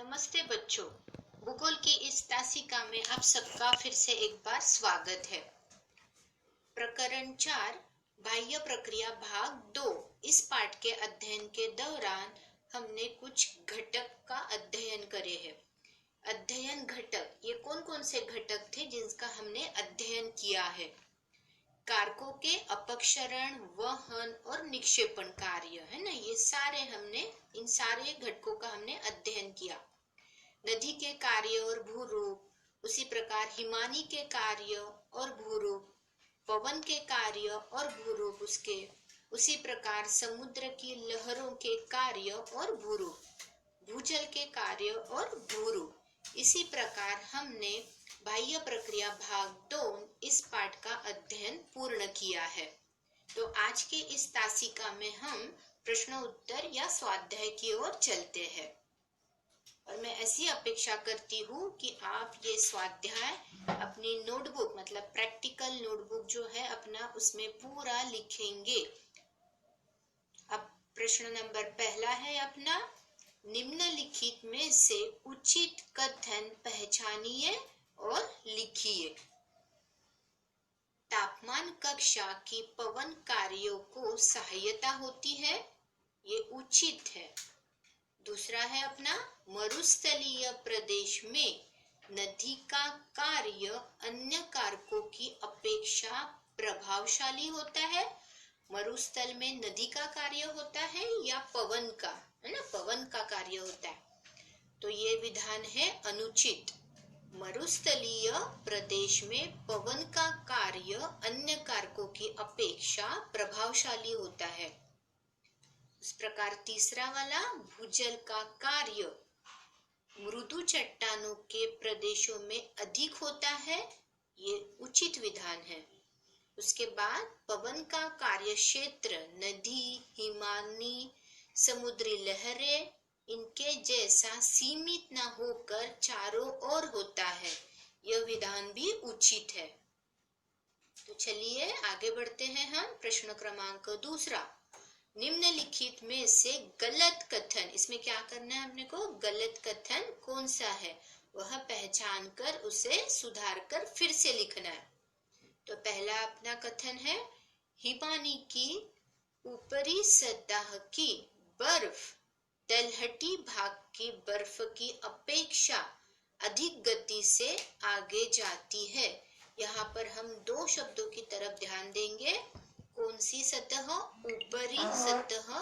नमस्ते बच्चों। भूगोल की इस तासिका में आप सबका फिर से एक बार स्वागत है। प्रकरण 4 बाह्य प्रक्रिया भाग 2। इस पाठ के अध्ययन के दौरान हमने कुछ घटक का अध्ययन करे हैं। अध्ययन घटक, ये कौन कौन से घटक थे जिनका हमने अध्ययन किया है? कारकों के अपक्षरण, वहन और निक्षेपण कार्य, है ना। ये सारे इन सारे घटकों का हमने अध्ययन किया। नदी के कार्य और भूरूप, उसी प्रकार हिमानी के कार्य और भूरूप, पवन के कार्य और भूरूप उसी प्रकार समुद्र की लहरों के कार्य और भूरूप, भूजल के कार्य और भूरूप। इसी प्रकार हमने बाह्य प्रक्रिया भाग 2 इस पाठ का अध्ययन पूर्ण किया है। तो आज के इस तासिका में हम प्रश्न उत्तर या स्वाध्याय की ओर चलते हैं। और मैं ऐसी अपेक्षा करती हूँ कि आप ये स्वाध्याय अपनी नोटबुक, मतलब प्रैक्टिकल नोटबुक जो है अपना, उसमें पूरा लिखेंगे। अब प्रश्न नंबर पहला है अपना, निम्नलिखित में से उचित कथन पहचानिए और लिखिए। तापमान कक्षा की पवन कार्यों को सहायता होती है, ये उचित है। दूसरा है अपना, मरुस्थलीय प्रदेश में नदी का कार्य अन्य कारकों की अपेक्षा प्रभावशाली होता है। मरुस्थल में नदी का कार्य होता है या पवन का, है ना, पवन का कार्य होता है। तो ये विधान है अनुचित। मरुस्थलीय प्रदेश में पवन का कार्य अन्य कारकों की अपेक्षा प्रभावशाली होता है। इस प्रकार तीसरा वाला, भूजल का कार्य मृदु चट्टानों के प्रदेशों में अधिक होता है, ये उचित विधान है। उसके बाद पवन का कार्य क्षेत्र नदी, हिमानी, समुद्री लहरें, इनके जैसा सीमित न होकर चारों ओर होता है, यह विधान भी उचित है। तो चलिए आगे बढ़ते हैं हम। प्रश्न क्रमांक दूसरा, निम्नलिखित में से गलत कथन, इसमें क्या करना है हमने को, गलत कथन कौन सा है वह पहचान कर उसे सुधार कर फिर से लिखना है। तो पहला अपना कथन है, हिमानी की ऊपरी सतह की बर्फ तलहटी भाग की बर्फ की अपेक्षा अधिक गति से आगे जाती है। यहाँ पर हम दो शब्दों की तरफ ध्यान देंगे। कौन सी सतह? ऊपरी सतह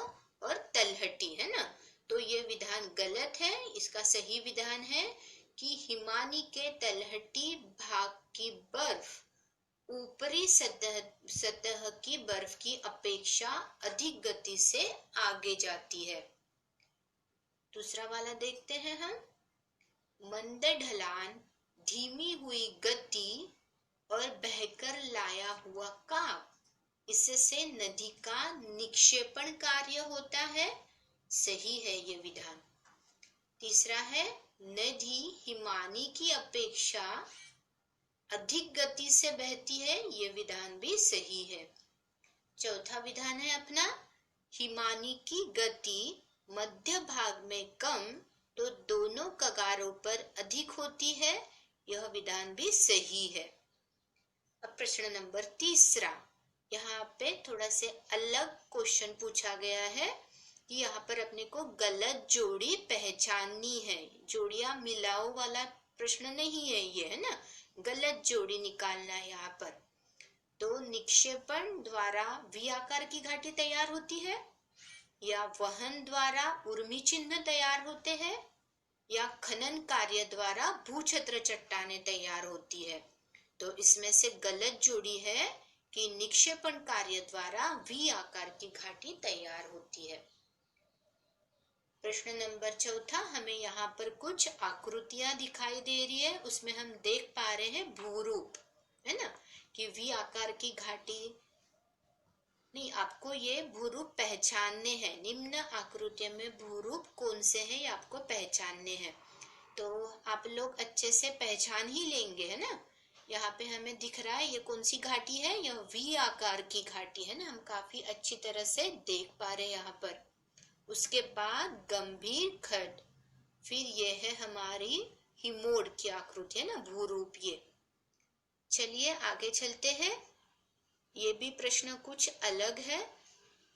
और तलहटी, है ना। तो ये विधान गलत है। इसका सही विधान है कि हिमानी के तलहटी भाग की बर्फ ऊपरी सतह की बर्फ की अपेक्षा अधिक गति से आगे जाती है। दूसरा वाला देखते हैं हम, मंद ढलान, धीमी हुई गति और बहकर लाया हुआ काप, इससे नदी का निक्षेपण कार्य होता है, सही है ये विधान। तीसरा है, नदी हिमानी की अपेक्षा अधिक गति से बहती है, ये विधान भी सही है। चौथा विधान है अपना, हिमानी की गति मध्य भाग में कम तो दोनों कगारों पर अधिक होती है, यह विधान भी सही है। अब प्रश्न नंबर तीसरा, यहाँ पे थोड़ा से अलग क्वेश्चन पूछा गया है कि यहाँ पर अपने को गलत जोड़ी पहचाननी है। जोड़ियां मिलाओ वाला प्रश्न नहीं है ये, है ना। गलत जोड़ी निकालना है यहाँ पर। तो निक्षेपण द्वारा वी आकार की घाटी तैयार होती है, या वहन द्वारा उर्मी चिन्ह तैयार होते हैं, या खनन कार्य द्वारा भूछत्र चट्टानें तैयार होती है। तो इसमें से गलत जोड़ी है कि निक्षेपण कार्य द्वारा वी आकार की घाटी तैयार होती है। प्रश्न नंबर चौथा, हमें यहाँ पर कुछ आकृतियां दिखाई दे रही है, उसमें हम देख पा रहे हैं भूरूप, है ना, कि वी आकार की घाटी नहीं, आपको ये भूरूप पहचानने हैं। निम्न आकृतियों में भूरूप कौन से हैं ये आपको पहचानने हैं। तो आप लोग अच्छे से पहचान ही लेंगे, है ना। यहाँ पे हमें दिख रहा है ये कौन सी घाटी है, यह वी आकार की घाटी है ना, हम काफी अच्छी तरह से देख पा रहे हैं यहाँ पर। उसके बाद गंभीर खड्ड, फिर ये है हमारी हिमोड की आकृति है ना, भूरूप। ये चलिए आगे चलते हैं। ये भी प्रश्न कुछ अलग है।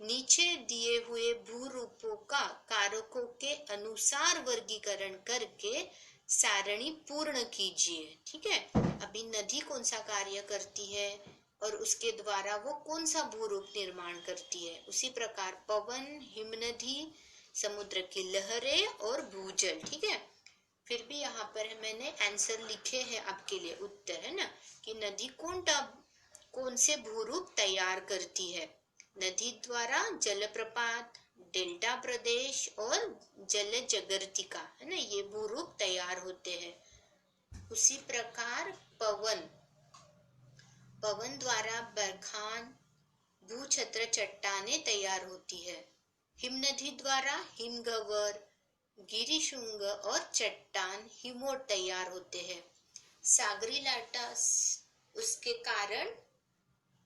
नीचे दिए हुए भूरूपों का कारकों के अनुसार वर्गीकरण करके सारणी पूर्ण कीजिए। ठीक है, अभी नदी कौन सा कार्य करती है और उसके द्वारा वो कौन सा भूरूप निर्माण करती है। उसी प्रकार पवन, हिमनदी, समुद्र की लहरें और भूजल। ठीक है, फिर भी यहाँ पर मैंने आंसर लिखे हैं आपके लिए, उत्तर है ना, कि नदी कौन से भूरूप तैयार करती है। नदी द्वारा जलप्रपात, डेल्टा प्रदेश और जल जगर्तिका है ना, ये भूरूप तैयार होते हैं। उसी प्रकार पवन द्वारा बरखान, भूछत्र चट्टानें तैयार होती है। हिमनदी द्वारा हिमगह्वर, गिरिशृंग और चट्टान हिमोट तैयार होते हैं। सागरी लाटा उसके कारण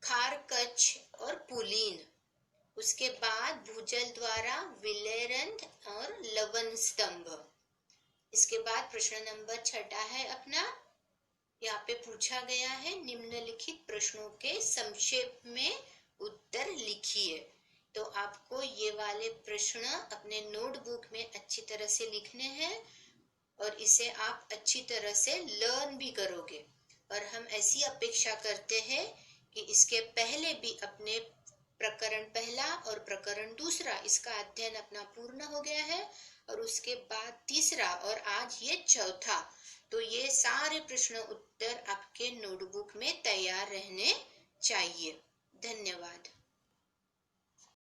खार कच्छ और पुलीन। उसके बाद भूजल द्वारा विलेरंध और लवण स्तंभ। इसके बाद प्रश्न नंबर 6 है अपना। यहाँ पे पूछा गया है निम्नलिखित प्रश्नों के संक्षेप में उत्तर लिखिए। तो आपको ये वाले प्रश्न अपने नोटबुक में अच्छी तरह से लिखने हैं और इसे आप अच्छी तरह से लर्न भी करोगे। और हम ऐसी अपेक्षा करते हैं कि इसके पहले भी अपने प्रकरण पहला और प्रकरण दूसरा इसका अध्ययन अपना पूर्ण हो गया है, और उसके बाद तीसरा और आज ये चौथा। तो ये सारे प्रश्न उत्तर आपके नोटबुक में तैयार रहने चाहिए। धन्यवाद।